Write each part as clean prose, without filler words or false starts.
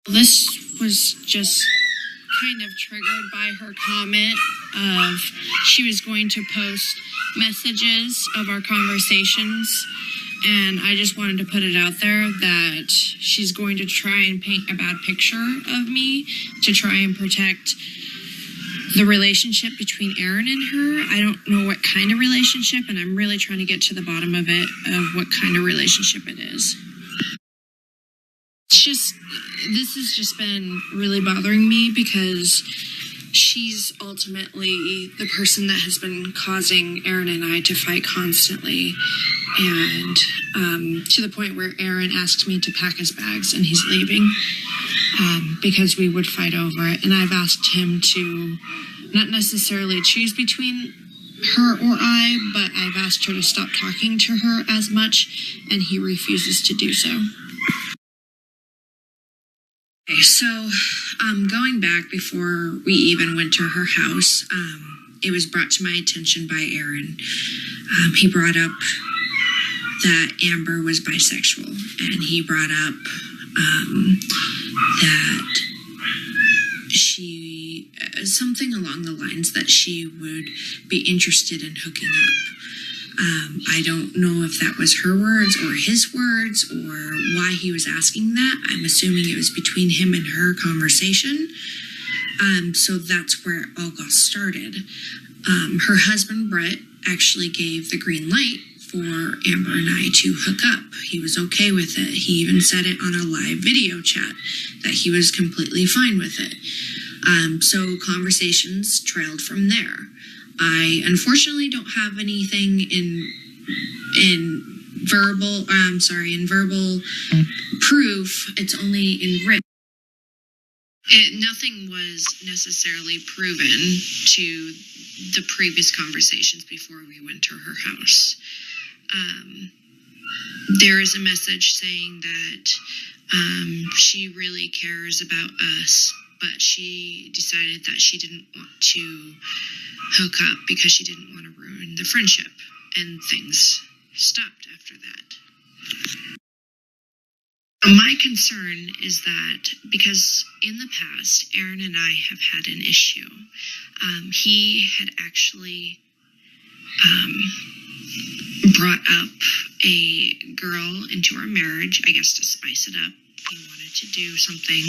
This was just kind of triggered by her comment of she was going to post messages of our conversations, and I just wanted to put it out there that she's going to try and paint a bad picture of me to try and protect the relationship between Aaron and her. I don't know what kind of relationship, and I'm really trying to get to the bottom of it, of what kind of relationship it is. This has just been really bothering me because she's ultimately the person that has been causing Aaron and I to fight constantly. And to the point where Aaron asked me to pack his bags and he's leaving because we would fight over it. And I've asked him to not necessarily choose between her or I, but I've asked her to stop talking to her as much, and he refuses to do so. Okay, so going back before we even went to her house, it was brought to my attention by Aaron. He brought up that Amber was bisexual, and he brought up that she, something along the lines that she would be interested in hooking up. I don't know if that was her words or his words or why he was asking that. I'm assuming it was between him and her conversation. So that's where it all got started. Her husband, Brett, actually gave the green light for Amber and I to hook up. He was okay with it. He even said it on a live video chat that he was completely fine with it. So conversations trailed from there. I unfortunately don't have anything in verbal proof. It's only in written. Nothing was necessarily proven to the previous conversations before we went to her house. There is a message saying that she really cares about us, but she decided that she didn't want to hook up because she didn't want to ruin the friendship, and things stopped after that. My concern is that because in the past, Aaron and I have had an issue. He had actually brought up a girl into our marriage, I guess to spice it up. He wanted to do something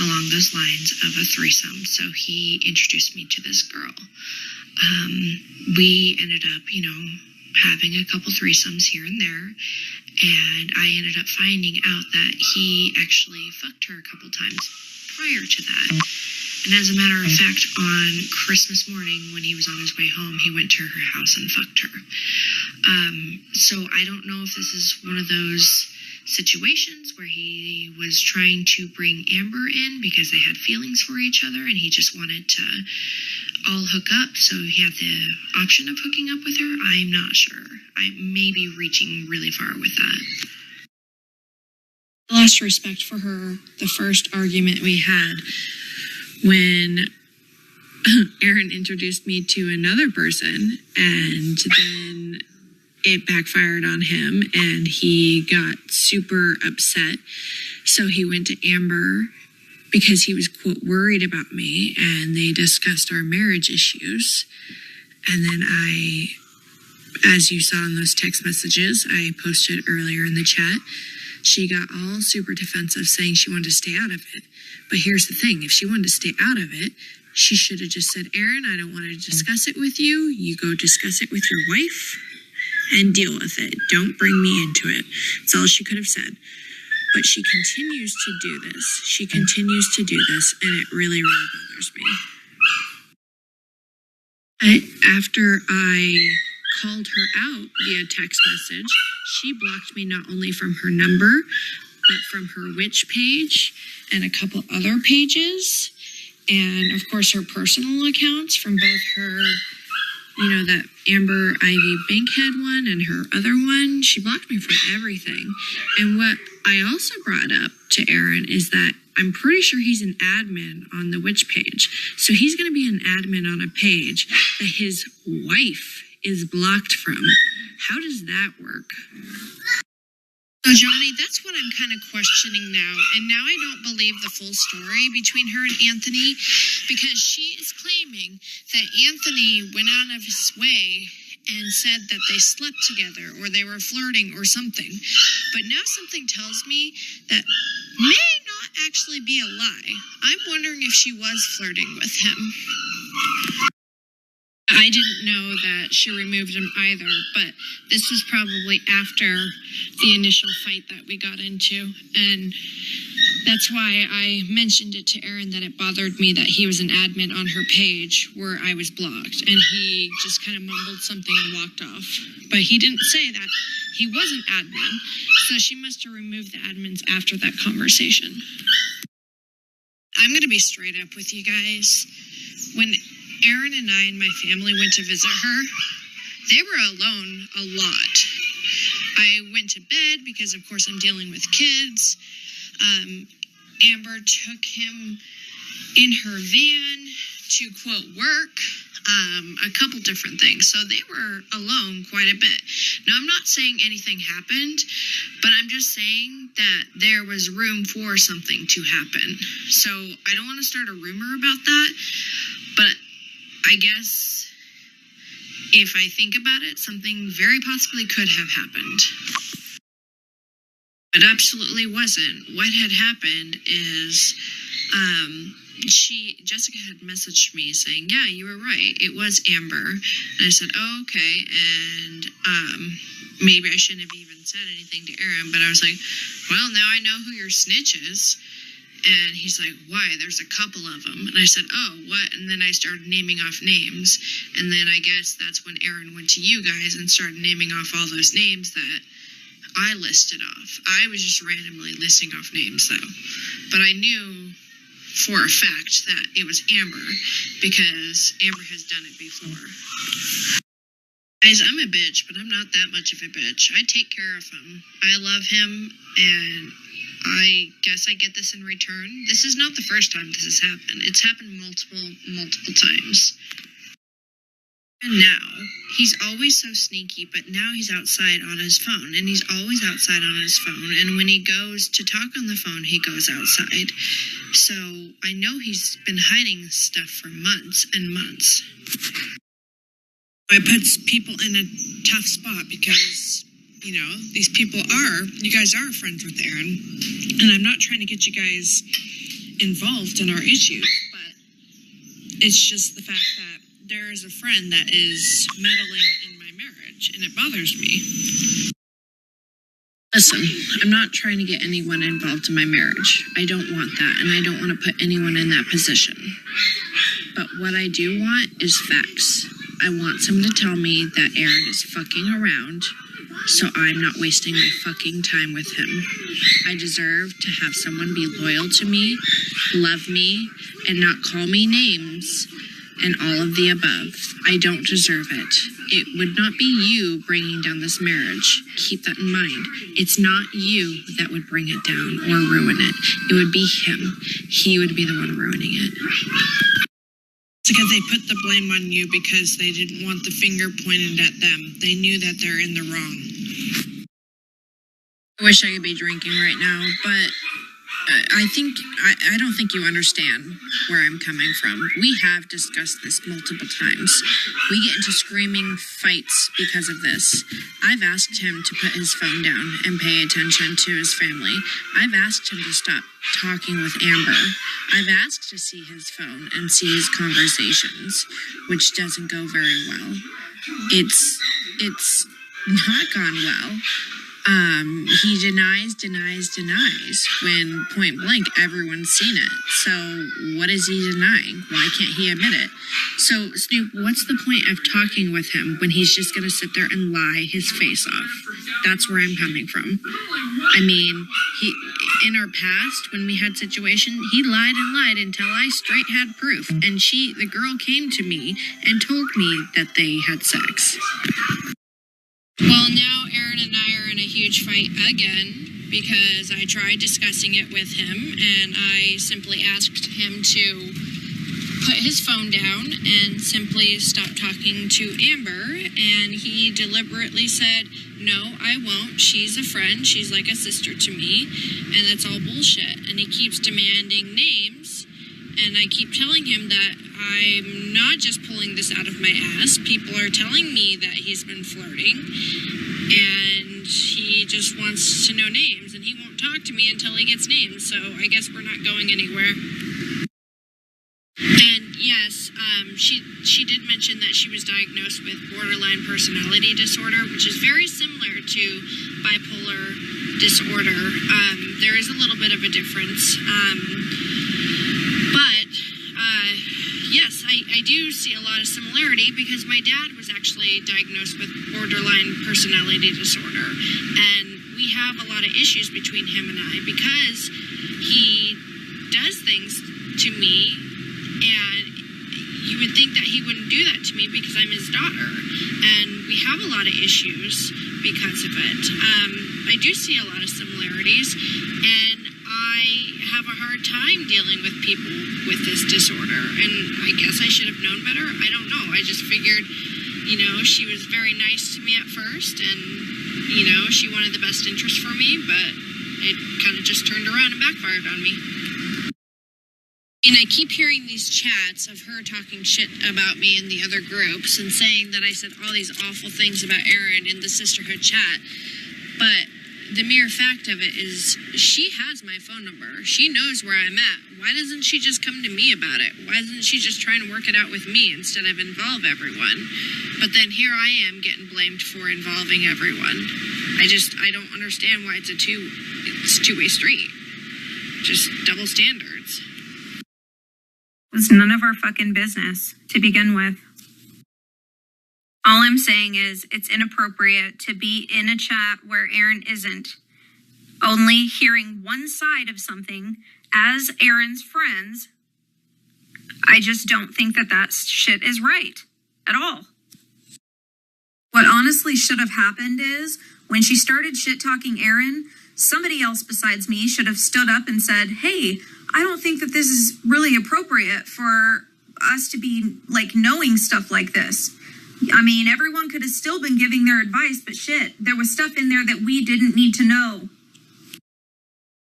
along those lines of a threesome, so he introduced me to this girl. We ended up, having a couple threesomes here and there, and I ended up finding out that he actually fucked her a couple times prior to that. And as a matter of fact, on Christmas morning when he was on his way home, he went to her house and fucked her. So I don't know if this is one of those situations where he was trying to bring Amber in because they had feelings for each other and he just wanted to all hook up, so he had the option of hooking up with her. I'm not sure. I may be reaching really far with that. I lost respect for her the first argument we had when Aaron introduced me to another person, and then it backfired on him and he got super upset. So he went to Amber because he was, quote, worried about me, and they discussed our marriage issues. And then as you saw in those text messages I posted earlier in the chat, she got all super defensive saying she wanted to stay out of it. But here's the thing, if she wanted to stay out of it, she should have just said, Aaron, I don't want to discuss it with you. You go discuss it with your wife and deal with it. Don't bring me into it. That's all she could have said. But she continues to do this. She continues to do this, and it really, really bothers me. After I called her out via text message, she blocked me not only from her number, but from her witch page and a couple other pages. And, of course, her personal accounts from both her, that Amber Ivy Bankhead one and her other one. She blocked me from everything. And what I also brought up to Aaron is that I'm pretty sure he's an admin on the witch page. So he's going to be an admin on a page that his wife is blocked from. How does that work? So, Johnny, that's what I'm kind of questioning now. And now I don't believe the full story between her and Anthony, because she is claiming that Anthony went out of his way and said that they slept together or they were flirting or something. But now something tells me that may not actually be a lie. I'm wondering if she was flirting with him. I didn't know that she removed him either, but this was probably after the initial fight that we got into. And that's why I mentioned it to Aaron, that it bothered me that he was an admin on her page where I was blocked. And he just kind of mumbled something and walked off. But he didn't say that he was an admin. So she must have removed the admins after that conversation. I'm going to be straight up with you guys. When Aaron and I and my family went to visit her, they were alone a lot. I went to bed because, of course, I'm dealing with kids. Amber took him in her van to, quote, work, a couple different things. So they were alone quite a bit. Now, I'm not saying anything happened, but I'm just saying that there was room for something to happen. So I don't want to start a rumor about that, but I guess if I think about it, something very possibly could have happened. It absolutely wasn't. What had happened is Jessica had messaged me saying, yeah, you were right. It was Amber. And I said, oh, okay. And maybe I shouldn't have even said anything to Aaron, but I was like, well, now I know who your snitch is. And he's like, why? There's a couple of them. And I said, oh, what? And then I started naming off names. And then I guess that's when Aaron went to you guys and started naming off all those names that I listed off. I was just randomly listing off names, though. But I knew for a fact that it was Amber, because Amber has done it before. Guys, I'm a bitch, but I'm not that much of a bitch. I take care of him. I love him, and I guess I get this in return. This is not the first time this has happened. It's happened multiple times. And now, he's always so sneaky, but now he's outside on his phone, and he's always outside on his phone, and when he goes to talk on the phone, he goes outside. So, I know he's been hiding stuff for months and months. It puts people in a tough spot because, you know, these people you guys are friends with Aaron, and I'm not trying to get you guys involved in our issues, but it's just the fact that there is a friend that is meddling in my marriage, and it bothers me. Listen, I'm not trying to get anyone involved in my marriage. I don't want that, and I don't want to put anyone in that position. But what I do want is facts. I want someone to tell me that Aaron is fucking around, so I'm not wasting my fucking time with him. I deserve to have someone be loyal to me, love me, and not call me names and all of the above. I don't deserve it. It would not be you bringing down this marriage. Keep that in mind. It's not you that would bring it down or ruin it. It would be him. He would be the one ruining it. It's because they put the blame on you because they didn't want the finger pointed at them. They knew that they're in the wrong. I wish I could be drinking right now, but I don't think you understand where I'm coming from. We have discussed this multiple times. We get into screaming fights because of this. I've asked him to put his phone down and pay attention to his family. I've asked him to stop talking with Amber. I've asked to see his phone and see his conversations, which doesn't go very well. It's not gone well. He denies when point blank everyone's seen it. So what is he denying? Why can't he admit it? So Snoop, what's the point of talking with him when he's just going to sit there and lie his face off? That's where I'm coming from. I mean, in our past, when we had situation, he lied and lied until I straight had proof. And the girl came to me and told me that they had sex. Well, now Aaron and I are in a huge fight again because I tried discussing it with him, and I simply asked him to put his phone down and simply stopped talking to Amber, and he deliberately said, "No, I won't. She's a friend. She's like a sister to me, and that's all bullshit." And he keeps demanding names, and I keep telling him that I'm not just pulling this out of my ass. People are telling me that he's been flirting, and he just wants to know names, and he won't talk to me until he gets names, so I guess we're not going anywhere. And yes, she did mention that she was diagnosed with borderline personality disorder, which is very similar to bipolar disorder. There is a little bit of a difference. But yes, I do see a lot of similarity because my dad was actually diagnosed with borderline personality disorder. And we have a lot of issues between him and I because he does things to me, and you would think that he wouldn't do that to me because I'm his daughter, and we have a lot of issues because of it. I do see a lot of similarities, and I have a hard time dealing with people with this disorder, and I guess I should have known better. I don't know. I just figured, she was very nice to me at first, and, she wanted the best interest for me, but it kind of just turned around and backfired on me. And I keep hearing these chats of her talking shit about me in the other groups and saying that I said all these awful things about Erin in the sisterhood chat. But the mere fact of it is she has my phone number. She knows where I'm at. Why doesn't she just come to me about it? Why isn't she just trying to work it out with me instead of involve everyone? But then here I am getting blamed for involving everyone. I don't understand why it's a two-way street. Just double standards. It's none of our fucking business to begin with. All I'm saying is it's inappropriate to be in a chat where Erin isn't, only hearing one side of something as Erin's friends. I just don't think that shit is right at all. What honestly should have happened is when she started shit-talking Erin, somebody else besides me should have stood up and said, "Hey, I don't think that this is really appropriate for us to be, knowing stuff like this." I mean, everyone could have still been giving their advice, but shit, there was stuff in there that we didn't need to know.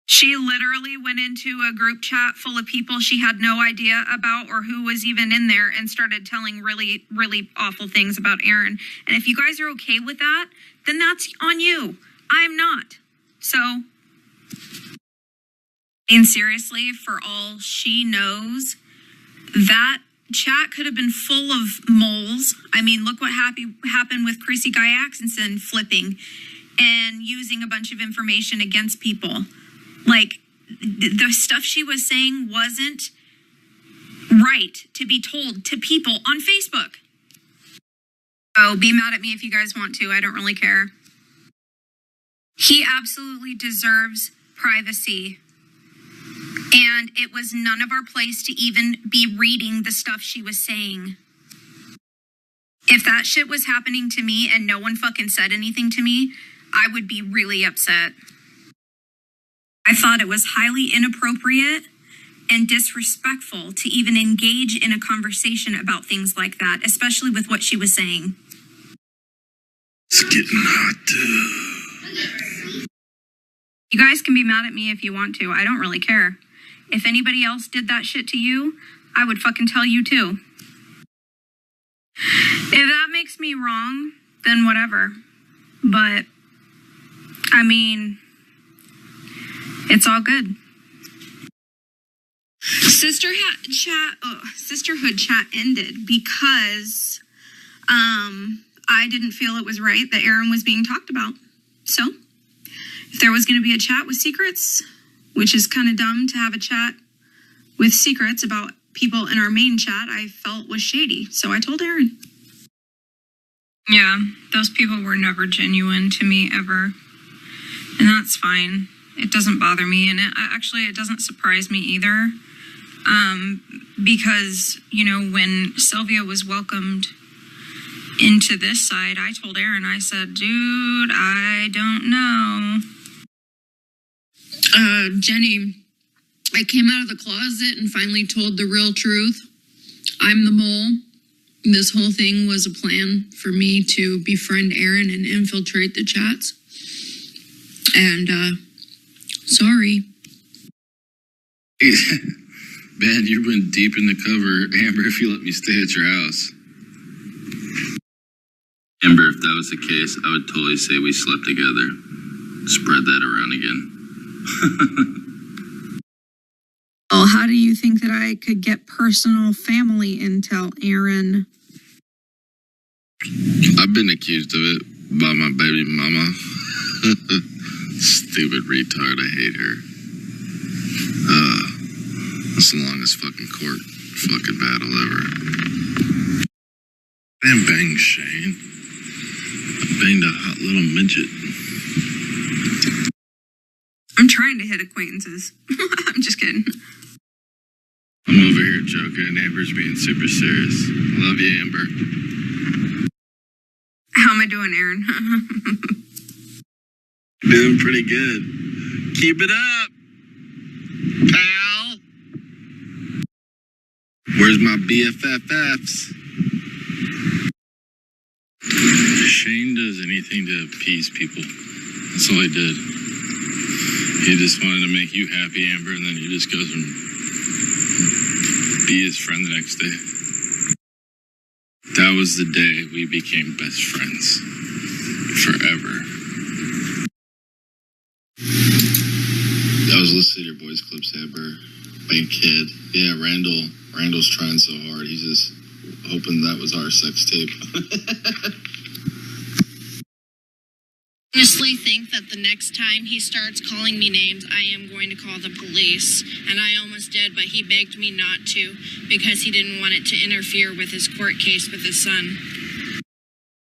She literally went into a group chat full of people she had no idea about or who was even in there and started telling really, really awful things about Erin. And if you guys are okay with that, then that's on you. I'm not. So, and seriously, for all she knows, that chat could have been full of moles. I mean, look what happened with Chrissy Guy Atkinson flipping and using a bunch of information against people. The stuff she was saying wasn't right to be told to people on Facebook. Oh, be mad at me if you guys want to. I don't really care. He absolutely deserves privacy. And it was none of our place to even be reading the stuff she was saying. If that shit was happening to me and no one fucking said anything to me, I would be really upset. I thought it was highly inappropriate and disrespectful to even engage in a conversation about things like that, especially with what she was saying. It's getting hot. You guys can be mad at me if you want to. I don't really care. If anybody else did that shit to you, I would fucking tell you too. If that makes me wrong, then whatever. But, I mean, it's all good. Sisterhood chat ended because I didn't feel it was right that Erin was being talked about. So, if there was going to be a chat with secrets, which is kind of dumb to have a chat with secrets about people in our main chat, I felt was shady. So I told Erin. Yeah, those people were never genuine to me ever. And that's fine. It doesn't bother me. And it doesn't surprise me either. Because, when Sylvia was welcomed into this side, I told Erin, I said, dude, I don't know. Jenny, I came out of the closet and finally told the real truth. I'm the mole. This whole thing was a plan for me to befriend Aaron and infiltrate the chats. And, sorry. Man, you went deep in the cover, Amber, if you let me stay at your house. Amber, if that was the case, I would totally say we slept together. Spread that around again. Well, how do you think that I could get personal family intel, Aaron? I've been accused of it by my baby mama. Stupid retard, I hate her. That's the longest fucking court fucking battle ever. I didn't bang Shane. I banged a hot little midget. I'm trying to hit acquaintances. I'm just kidding. I'm over here joking and Amber's being super serious. Love you, Amber. How am I doing, Aaron? Doing pretty good. Keep it up, pal. Where's my BFFs? Shane does anything to appease people. That's all he did. He just wanted to make you happy, Amber, and then he just goes and be his friend the next day. That was the day we became best friends. Forever. I was listening to your voice clips, Amber. Big kid. Yeah, Randall's trying so hard. He's just hoping that was our sex tape. Honestly think that the next time he starts calling me names, I am going to call the police. And I almost did, but he begged me not to because he didn't want it to interfere with his court case with his son.